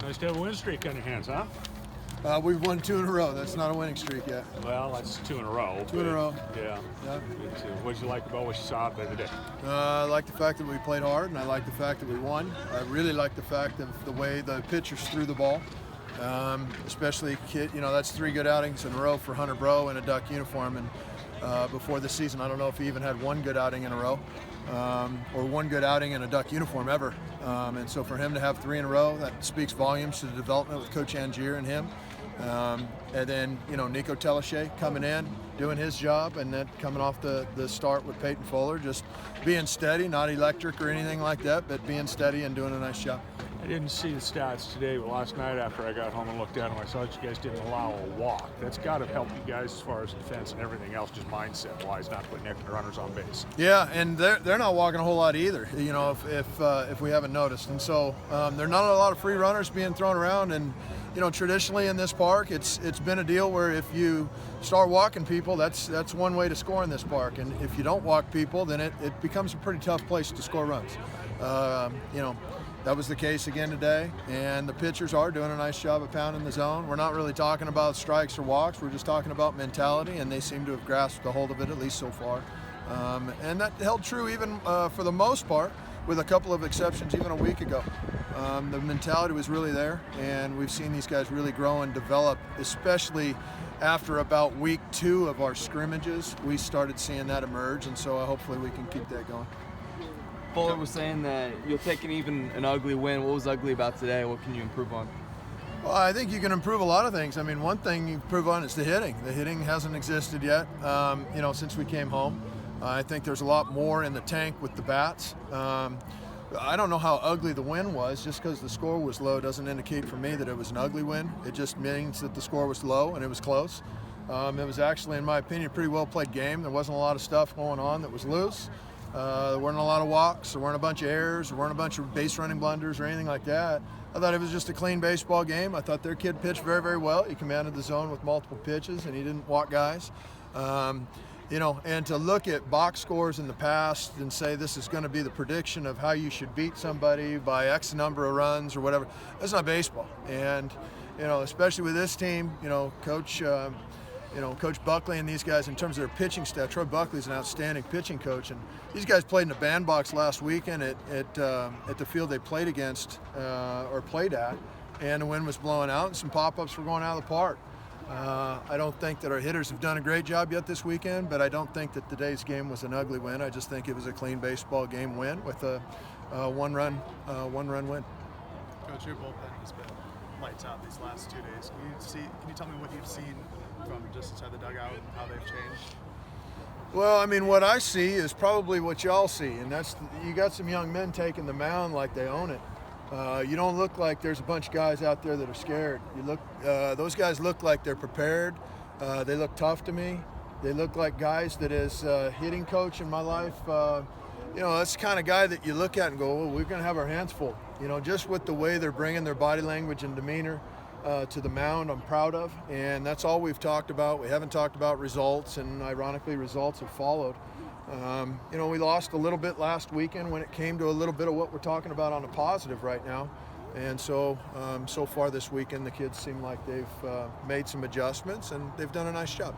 Nice to have a win streak on your hands, huh? We've won 2 in a row. That's not a winning streak yet. Well, that's 2 in a row. 2 in a row. Yeah. Yeah. What did you like about what you saw the other day? I like the fact that we played hard, and I like the fact that we won. I really like the fact of the way the pitchers threw the ball. Especially, that's 3 good outings in a row for Hunter Bro in a Duck uniform. And before this season, I don't know if he even had 1 good outing in a row, or 1 good outing in a Duck uniform ever. And so for him to have 3 in a row, that speaks volumes to the development with Coach Angier and him. And then, Nico Teleshay coming in, doing his job, and then coming off the start with Peyton Fuller, just being steady, not electric or anything like that, but being steady and doing a nice job. I didn't see the stats today, but last night after I got home and looked at them, I saw that you guys didn't allow a walk. That's got to help you guys as far as defense and everything else, just mindset-wise, not putting extra runners on base. Yeah, and they're not walking a whole lot either, if we haven't noticed. And so there are not a lot of free runners being thrown around, and traditionally in this park, it's been a deal where if you start walking people, that's one way to score in this park. And if you don't walk people, then it becomes a pretty tough place to score runs. That was the case again today, and the pitchers are doing a nice job of pounding the zone. We're not really talking about strikes or walks, we're just talking about mentality, and they seem to have grasped a hold of it, at least so far. And that held true even for the most part, with a couple of exceptions even a week ago. The mentality was really there, and we've seen these guys really grow and develop, especially after about week 2 of our scrimmages. We started seeing that emerge, and so hopefully we can keep that going. Fuller was saying that you'll take an ugly win. What was ugly about today? What can you improve on? Well, I think you can improve a lot of things. I mean, one thing you improve on is the hitting. The hitting hasn't existed yet, since we came home. I think there's a lot more in the tank with the bats. I don't know how ugly the win was. Just because the score was low doesn't indicate for me that it was an ugly win. It just means that the score was low and it was close. It was actually, in my opinion, a pretty well played game. There wasn't a lot of stuff going on that was loose. There weren't a lot of walks, there weren't a bunch of errors, there weren't a bunch of base running blunders or anything like that. I thought it was just a clean baseball game. I thought their kid pitched very, very well. He commanded the zone with multiple pitches, and he didn't walk guys. And to look at box scores in the past and say this is going to be the prediction of how you should beat somebody by X number of runs or whatever, that's not baseball. And, especially with this team, Coach Buckley and these guys, in terms of their pitching staff, Troy Buckley's an outstanding pitching coach, and these guys played in a bandbox last weekend at the field they played against or played at, and the wind was blowing out and some pop-ups were going out of the park. I don't think that our hitters have done a great job yet this weekend, but I don't think that today's game was an ugly win. I just think it was a clean baseball game win with a one-run win. Coach, your bullpen has been lights out these last 2 days. Can you tell me what you've seen from just inside the dugout and how they've changed? Well, I mean, what I see is probably what y'all see, and that's you got some young men taking the mound like they own it. You don't look like there's a bunch of guys out there that are scared. Those guys look like they're prepared. They look tough to me. They look like guys that, as a hitting coach in my life, that's the kind of guy that you look at and go, well, we're going to have our hands full. Just with the way they're bringing their body language and demeanor to the mound, I'm proud of, and that's all we've talked about. We haven't talked about results, and ironically, results have followed. We lost a little bit last weekend when it came to a little bit of what we're talking about on a positive right now, and so far this weekend, the kids seem like they've made some adjustments, and they've done a nice job.